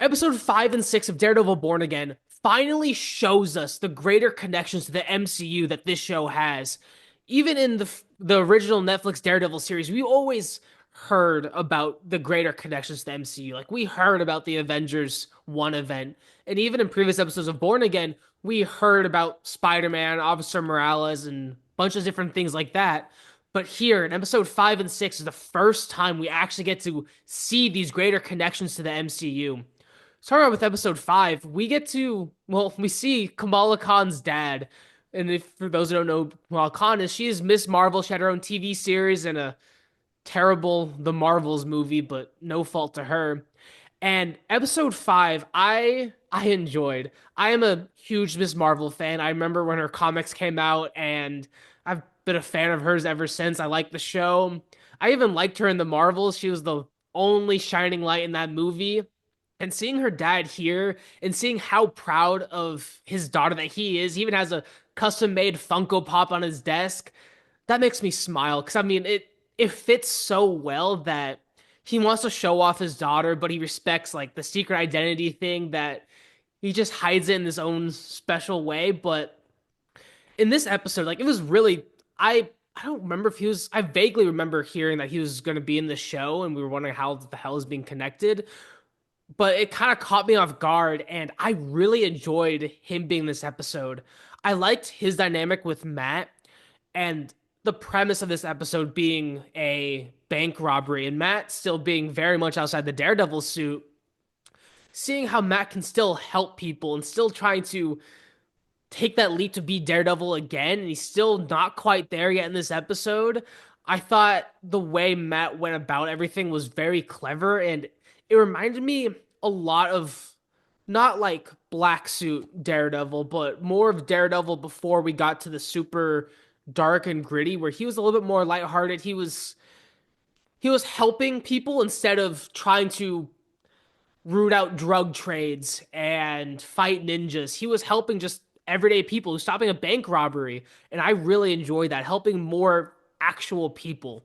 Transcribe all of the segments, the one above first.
Episode 5 and 6 of Daredevil Born Again finally shows us the greater connections to the MCU that this show has. Even in the original Netflix Daredevil series, we always heard about the greater connections to the MCU. Like we heard about the Avengers 1 event, and even in previous episodes of Born Again, we heard about Spider-Man, Officer Morales, and a bunch of different things like that. But here in episode 5 and 6 is the first time we actually get to see these greater connections to the MCU. Starting out with episode 5, we get to, well, we see Kamala Khan's dad. And if for those who don't know, Kamala Khan is, she is Miss Marvel. She had her own TV series and a terrible The Marvels movie, but no fault to her. And episode 5, I enjoyed. I am a huge Miss Marvel fan. I remember when her comics came out, and I've been a fan of hers ever since. I like the show. I even liked her in the Marvels. She was the only shining light in that movie. And seeing her dad here and seeing how proud of his daughter that he even has a custom made Funko Pop on his desk, that makes me smile. Because I mean, it fits so well that he wants to show off his daughter, but he respects like the secret identity thing that he just hides it in his own special way. But in this episode, like it was really I don't remember if he was I vaguely remember hearing that he was going to be in the show, and we were wondering how the hell is being connected, but it kind of caught me off guard, and I really enjoyed him being in this episode. I liked his dynamic with Matt, and the premise of this episode being a bank robbery, and Matt still being very much outside the Daredevil suit. Seeing how Matt can still help people and still trying to take that leap to be Daredevil again, and he's still not quite there yet in this episode. I thought the way Matt went about everything was very clever, and it reminded me a lot of not like black suit Daredevil, but more of Daredevil before we got to the super dark and gritty, where he was a little bit more lighthearted. He was helping people instead of trying to root out drug trades and fight ninjas. He was helping just everyday people, who's stopping a bank robbery, and I really enjoyed that, helping more actual people.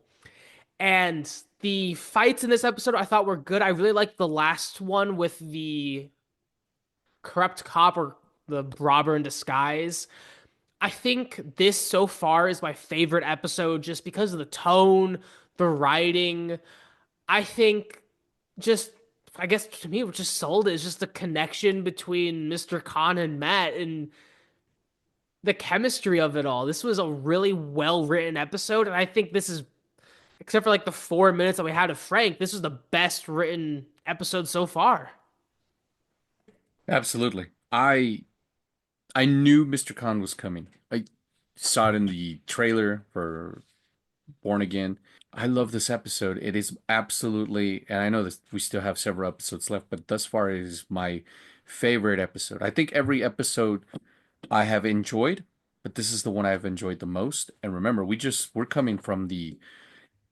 And the fights in this episode I thought were good. I really liked the last one with the corrupt cop or the robber in disguise. I think this so far is my favorite episode just because of the tone, the writing. I think just I guess to me what just sold it is just the connection between Mr. Khan and Matt and the chemistry of it all. This was a really well written episode, and I think this is, except for like the 4 minutes that we had of Frank, this is the best written episode so far. Absolutely. I knew Mr. Khan was coming. I saw it in the trailer for Born Again. I love this episode. It is absolutely, and I know that we still have several episodes left, but thus far it is my favorite episode. I think every episode I have enjoyed, but this is the one I've enjoyed the most. And remember, we're coming from the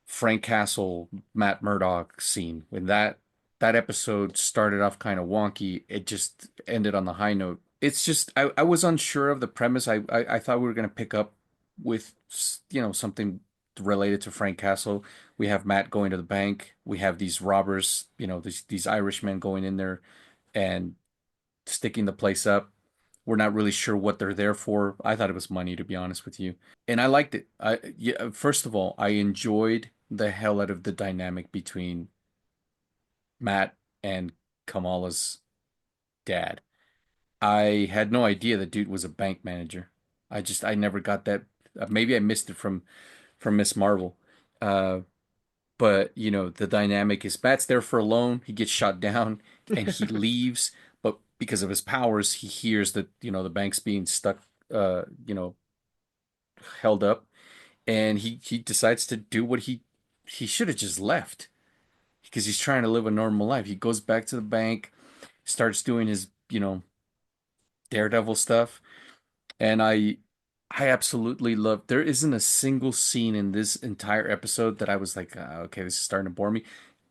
Frank Castle, Matt Murdock scene. When that episode started off kind of wonky, it just ended on the high note. It's just I was unsure of the premise. I thought we were gonna pick up with something related to Frank Castle. We have Matt going to the bank. We have these robbers, these Irishmen going in there and sticking the place up. We're not really sure what they're there for. I thought it was money, to be honest with you, and I liked it. Yeah, first of all, I enjoyed the hell out of the dynamic between Matt and Kamala's dad. I had no idea that dude was a bank manager. I never got that. Maybe I missed it from Miss Marvel. Uh, but the dynamic is Matt's there for a loan. He gets shot down and he leaves, but because of his powers, he hears that the bank's being stuck, held up, and he decides to do what he should have just left because he's trying to live a normal life. He goes back to the bank, starts doing his Daredevil stuff, and I absolutely love. There isn't a single scene in this entire episode that I was like, okay, this is starting to bore me.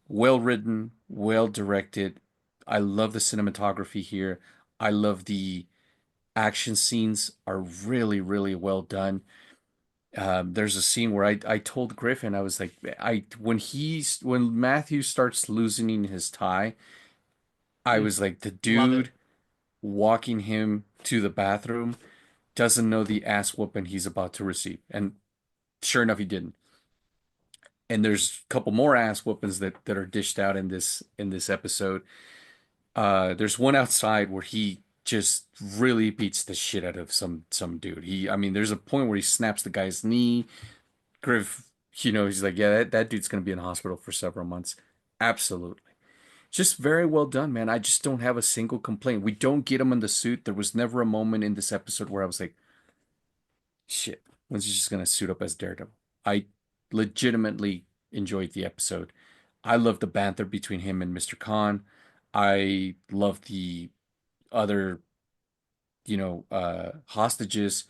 Well written, well directed. I love the cinematography here. I love the action scenes are really, really well done. There's a scene where I told Griffin, I was like, when Matthew starts loosening his tie, I was like, the Love it. dude walking him to the bathroom doesn't know the ass whooping he's about to receive. And sure enough, he didn't. And there's a couple more ass whoopings that are dished out in this episode. There's one outside where he just really beats the shit out of some dude. I mean, there's a point where he snaps the guy's knee. Griff, he's like, yeah, that dude's gonna be in hospital for several months. Absolutely. Just very well done, man. I just don't have a single complaint. We don't get him in the suit. There was never a moment in this episode where I was like, shit, when's he just gonna suit up as Daredevil? I legitimately enjoyed the episode. I love the banter between him and Mr. Khan. I love the other, hostages.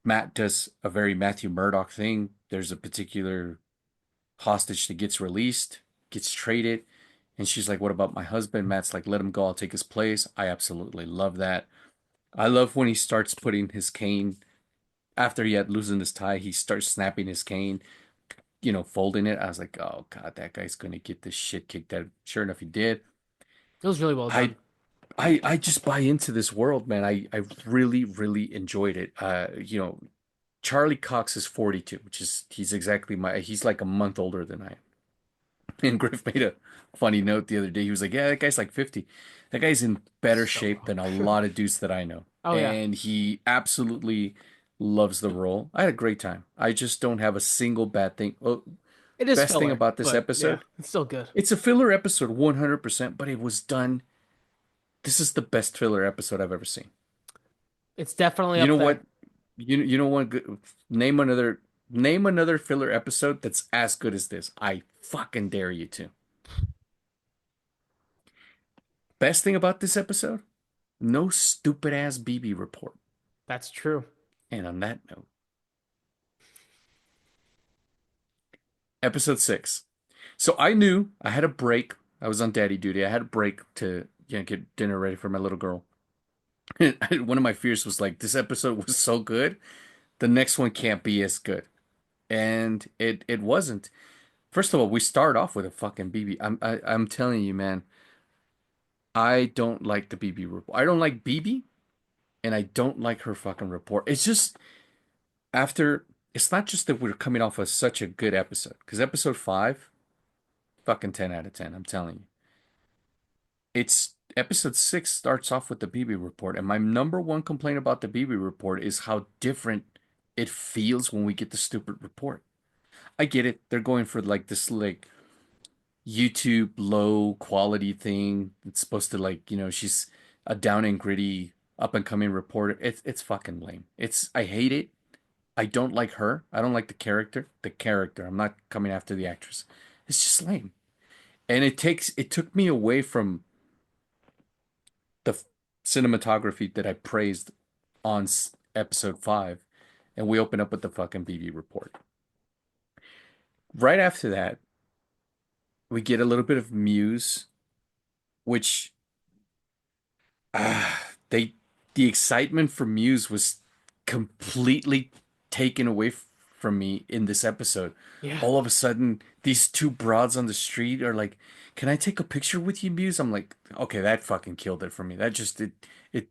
Matt does a very Matthew Murdock thing. There's a particular hostage that gets released, gets traded, and she's like, "What about my husband?" Matt's like, "Let him go. I'll take his place." I absolutely love that. I love when he starts putting his cane after he had loosened his tie. He starts snapping his cane, folding it. I was like, "Oh God, that guy's gonna get this shit kicked out." Sure enough, he did. It was really well I done. I just buy into this world, man. I really, really enjoyed it. Charlie Cox is 42, which is he's like a month older than I am. And Griff made a funny note the other day. He was like, "Yeah, that guy's like 50. That guy's in better So shape than a young. lot of dudes that I know." Oh yeah, And he absolutely loves the role. I had a great time. I just don't have a single bad thing. Oh, it is best thing filler, about this but yeah, episode, it's still good. it's a filler episode 100%, but it was done. This is the best filler episode I've ever seen. It's definitely You up know there. what? You know what? Name another filler episode that's as good as this. I fucking dare you to. Best thing about this episode? No stupid ass BB report. That's true. And on that note, episode 6. So I knew I had a break. I was on daddy duty. I had a break to get dinner ready for my little girl. One of my fears was like, this episode was so good, the next one can't be as good. And it wasn't. First of all, we start off with a fucking BB. I'm telling you, man, I don't like the BB report. I don't like BB, and I don't like her fucking report. It's just after. It's not just that we're coming off of such a good episode, because episode 5, fucking 10 out of 10. I'm telling you, it's episode 6 starts off with the BB report, and my number one complaint about the BB report is how different it feels when we get the stupid report. I get it. They're going for like this like YouTube low quality thing. It's supposed to like, she's a down and gritty up and coming reporter. It's fucking lame. I hate it. I don't like her. I don't like the character. The character. I'm not coming after the actress. It's just lame. And it took me away from the cinematography that I praised on episode 5, and we open up with the fucking BB report. Right after that, we get a little bit of Muse, which they the excitement for Muse was completely taken away from me in this episode. Yeah, All of a sudden, these two broads on the street are like, "Can I take a picture with you, Muse?" I'm like, "Okay, that fucking killed it for me. That just it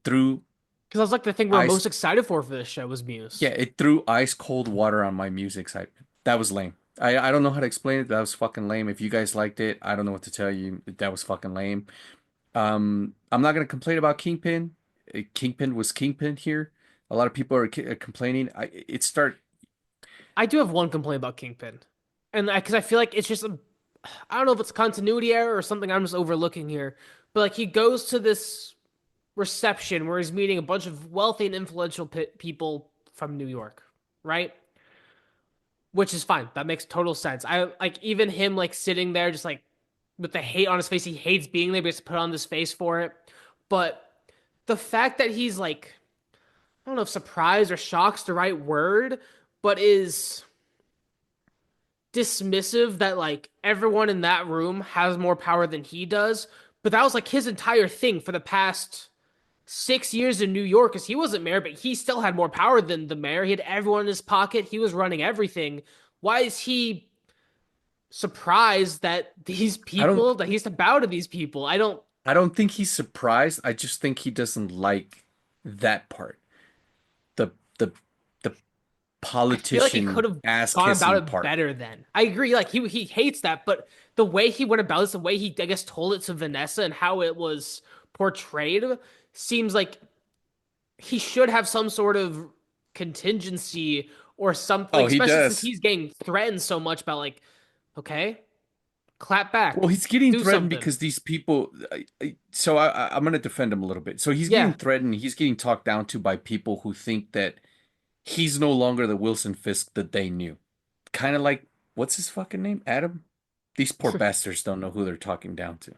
threw because that was like the thing we are ice most excited for this show was yeah, Muse. it threw ice cold water on my Muse excitement. That was lame. I don't know how to explain it. That was fucking lame. If you guys liked it, I don't know what to tell you. That was fucking lame. I'm not gonna complain about Kingpin. Kingpin was Kingpin here. A lot of people are complaining. I do have one complaint about Kingpin, and because I feel like it's just I don't know if it's a continuity error or something I'm just overlooking here, but like he goes to this reception where he's meeting a bunch of wealthy and influential people from New York, right? Which is fine. That makes total sense. I like even him like sitting there just like with the hate on his face. He hates being there, but he has to put on this face for it. But the fact that he's like, I don't know if surprised or shocked's the right word, but is dismissive that like everyone in that room has more power than he does. But that was like his entire thing for the past 6 years in New York because he wasn't mayor, but he still had more power than the mayor. He had everyone in his pocket. He was running everything. Why is he surprised that these I don't people that he has to bow to these people? I don't. I don't think he's surprised. I just think he doesn't like that part. The the the I feel like he could politician have ass gone about kissing it part. better then. I agree, like he hates that, but the way he went about this, the way he I guess told it to Vanessa and how it was portrayed seems like he should have some sort of contingency or something, like Oh, he especially since does. he's getting threatened so much about like, okay, clap Well, back, he's getting do threatened something. because these people. So I'm going to defend him a little bit. So he's getting Yeah. threatened. He's getting talked down to by people who think that he's no longer the Wilson Fisk that they knew. Kind of like, what's his fucking name? Adam? These poor bastards don't know who they're talking down to.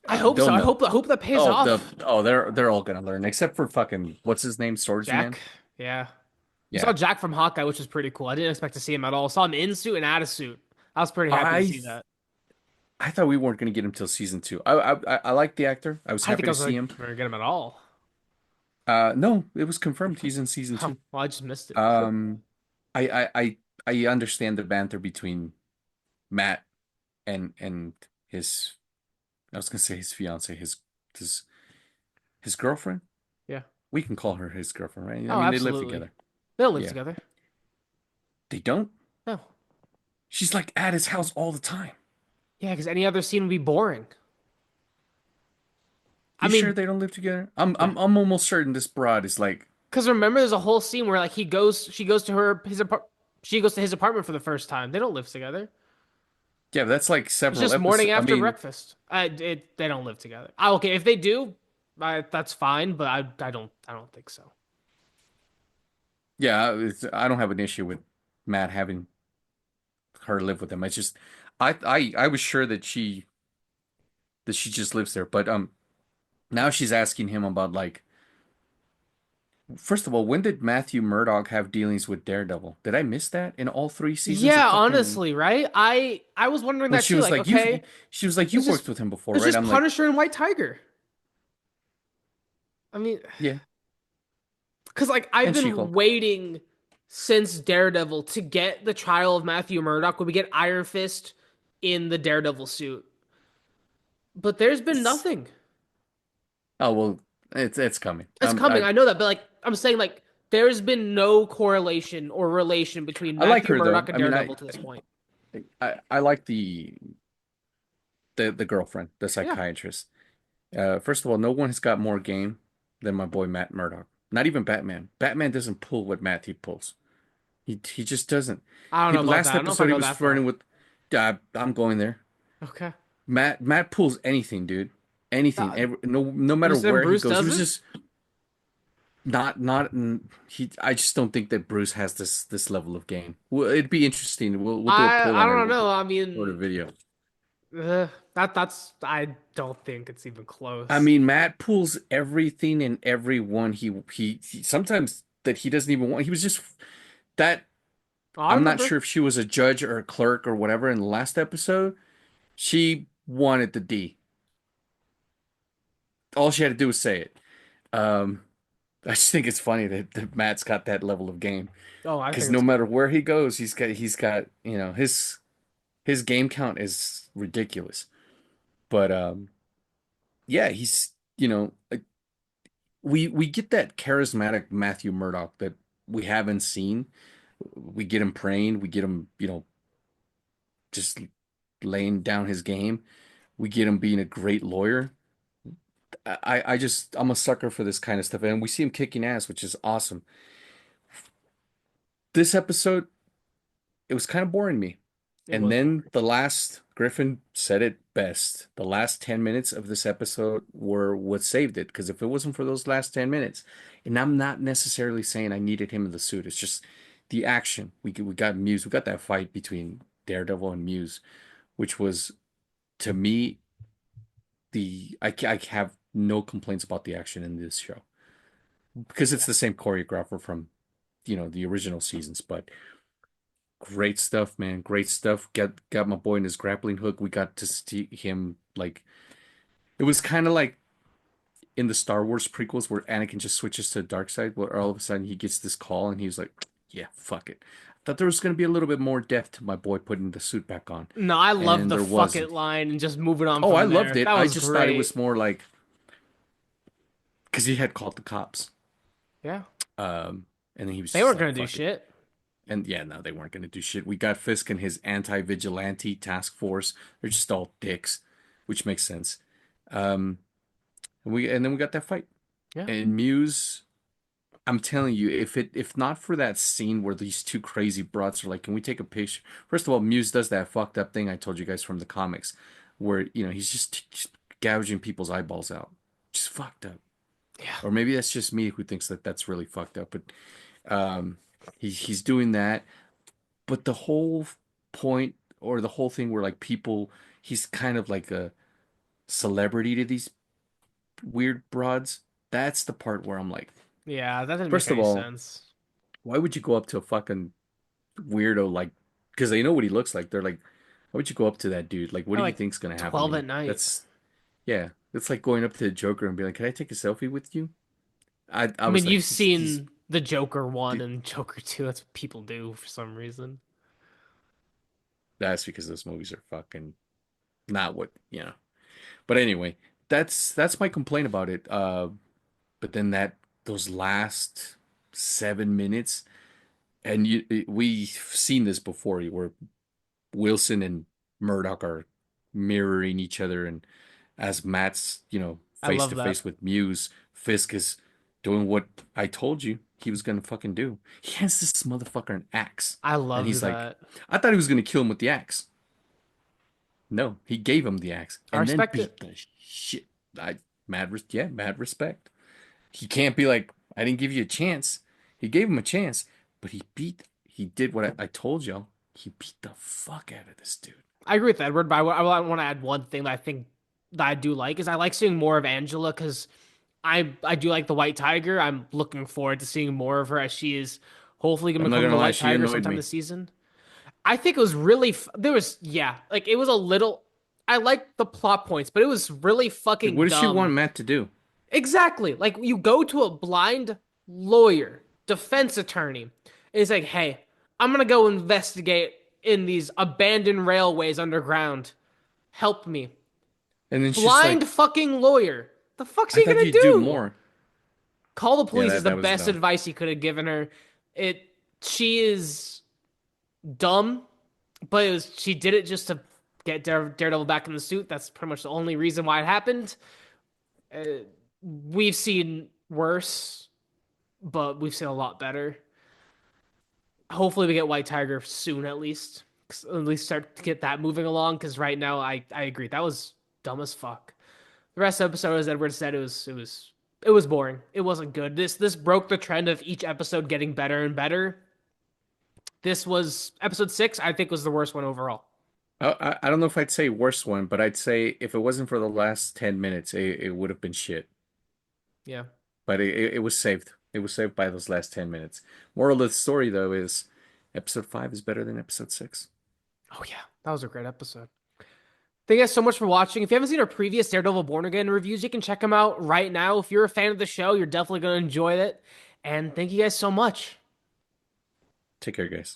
I hope They'll so. know. I hope that pays Oh, off. they're all gonna learn, except for fucking what's his name, Swordsman. Jack. Yeah. We saw Yeah, Jack from Hawkeye, which was pretty cool. I didn't expect to see him at all. Saw him in suit and out of suit. I was pretty happy to I see that. I thought we weren't gonna get him till season two. I like the actor. I was I didn't happy think I to was see like him. gonna get him at all. No, it was confirmed he's in season Oh, two. well, I just missed it. Um, I understand the banter between Matt and his. I was gonna say his fiance, his his girlfriend. Yeah. We can call her his girlfriend, right? I Oh, mean, they live absolutely. together. They don't live Yeah, together. they don't. No. She's like at his house all the time. Yeah, because any other scene would be boring. I You sure mean, they don't live together? I'm yeah. I'm I'm almost certain this broad is like, Because remember, there's a whole scene where like she goes to she goes to his apartment for the first time. They don't live together. yeah, that's like It's several just morning episodes. I after mean, breakfast. They don't live together. Okay, if they do, that's fine. But I don't think so. yeah, I don't have an issue with Matt having her live with him. It's just, I was sure that she just lives there, but now she's asking him about like, first of all, when did Matthew Murdock have dealings with Daredevil? Did I miss that in all three seasons of Yeah, fucking? honestly, right? I was wondering Like that she too. was Like, like you, okay, she was like it's you've just worked with him before, it's right? just I'm like, Punisher and White Tiger. I mean, yeah, because like I've and been She-Hulk. waiting since Daredevil to get the trial of Matthew Murdock when we get Iron Fist in the Daredevil suit. But there's been nothing. Oh well, it's coming. It's coming. I know that, but like I'm saying, like there's been no correlation or relation between I like Matthew her though. Murdock and I mean, Daredevil to this point. I like the girlfriend, the Yeah, psychiatrist. First of all, no one has got more game than my boy Matt Murdock. Not even Batman. Batman doesn't pull what Matthew pulls. He just doesn't. I don't He know about last that. I don't know if I episode he go was that far. flirting with. I'm going there. Okay. Matt pulls anything, dude. Anything. Uh, No matter Bruce and where he Bruce goes. He was doesn't. just not. He. I just don't think that Bruce has this level of game. Well, it'd be interesting. We'll do a poll I on it. don't We'll know. I record a mean, video. that's I don't think it's even I close. mean, Matt pulls everything and everyone he sometimes that he doesn't even want. He was just that. I I'm not remember. sure if she was a judge or a clerk or whatever in the last episode. She wanted the D. All she had to do was say it. Um, I just think it's funny that Matt's got that level of game Oh, I because think no it's matter where he goes, he's got his game count is ridiculous. But yeah, he's like, we get that charismatic Matthew Murdock that we haven't seen. We get him praying. We get him, just laying down his game. We get him being a great lawyer. I'm a sucker for this kind of stuff, and we see him kicking ass, which is awesome. This episode, it was kind of boring me. it And was then boring. the last, Griffin said it best. The last 10 minutes of this episode were what saved it. Because if it wasn't for those last 10 minutes, and I'm not necessarily saying I needed him in the suit, it's just the action. We got Muse. We got that fight between Daredevil and Muse, which was, to me, I have no complaints about the action in this show because it's Yeah. the same choreographer from, the original seasons. But great stuff, man. Great stuff. Got my boy in his grappling hook. We got to see him like, it was kind of like in the Star Wars prequels where Anakin just switches to the dark side, where all of a sudden he gets this call and he's like, yeah, fuck it. thought there was going to be a little bit more depth to my boy putting the suit back on, No, I love and the there fuck it wasn't. line and just moving on Oh, I from loved there. it. That I was just thought it great. was more like because he had called the cops, Yeah. and then he was They just weren't like, gonna do "Fuck it." shit. And yeah, no, they weren't going to do shit. We got Fisk and his anti-vigilante task force. They're just all dicks, which makes sense. Um, and then we got that fight. Yeah. And Muse, I'm telling you, if not for that scene where these two crazy brats are like, "Can we take a picture?" First of all, Muse does that fucked up thing I told you guys from the comics, where he's just gouging people's eyeballs out, just fucked up. Yeah. Or maybe that's just me who thinks that that's really fucked up. But um, he's doing that. But the whole point or the whole thing where like people, he's kind of like a celebrity to these weird broads. That's the part where I'm like, Yeah, that didn't make first of any all, sense. why would you go up to a fucking weirdo like, because they know what he looks like. They're like, why would you go up to that dude? Like, what At do you like think's gonna happen to 12 at you? night. Yeah, it's like going up to the Joker and be like, can I take a selfie with you? I I mean, was like, you've he's seen the Joker 1 and Joker 2. That's what people do for some reason. that's because those movies are fucking not what. But anyway, that's my complaint about it. But then those last 7 minutes, and we've seen this before, where Wilson and Murdoch are mirroring each other, and as Matt's I face love to that. face with Muse, Fisk is doing what I told you he was gonna fucking do. He hands this motherfucker an axe, I and love he's like, that. I thought he was gonna kill him with the axe. No, he gave him the axe I and then respect beat it. the shit. Yeah, mad respect. He can't be like, I didn't give you a chance. He gave him a chance, but he did what I told you. He beat the fuck out of this dude. I agree with Edward, but I want to add one thing that I think that I do like is I like seeing more of Angela because I do like the White Tiger. I'm looking forward to seeing more of her as she is hopefully going to I'm not become gonna the lie, White she Tiger annoyed sometime me. this season. I think it was really there was like it was a little. I liked the plot points, but it was really Like, fucking what does she want dumb. Matt to do? Exactly. Like you go to a blind lawyer, defense attorney, and he's like, "Hey, I'm gonna go investigate in these abandoned railways underground. Help me." And then she's Blind like, fucking lawyer. The fuck's I he thought gonna you'd do do? more. Call the Yeah, police is the that was best dumb. advice he could have given her. It she is dumb, but she did it just to get Daredevil back in the suit. That's pretty much the only reason why it happened. Uh, we've seen worse, but we've seen a lot better. Hopefully, we get White Tiger soon, at least. At least start to get that moving along. Because right now, I agree that was dumb as fuck. The rest of the episode, as Edward said, it was boring. It wasn't good. This broke the trend of each episode getting better and better. This was episode 6. I think was the worst one overall. I don't know if I'd say worst one, but I'd say if it wasn't for the last 10 minutes, it would have been shit. Yeah. But it was saved. It was saved by those last 10 minutes. Moral of the story, though, is episode 5 is better than episode 6. Oh yeah, that was a great episode. Thank you guys so much for watching. If you haven't seen our previous Daredevil Born Again reviews, you can check them out right now. If you're a fan of the show, you're definitely going to enjoy it. And thank you guys so much. Take care, guys.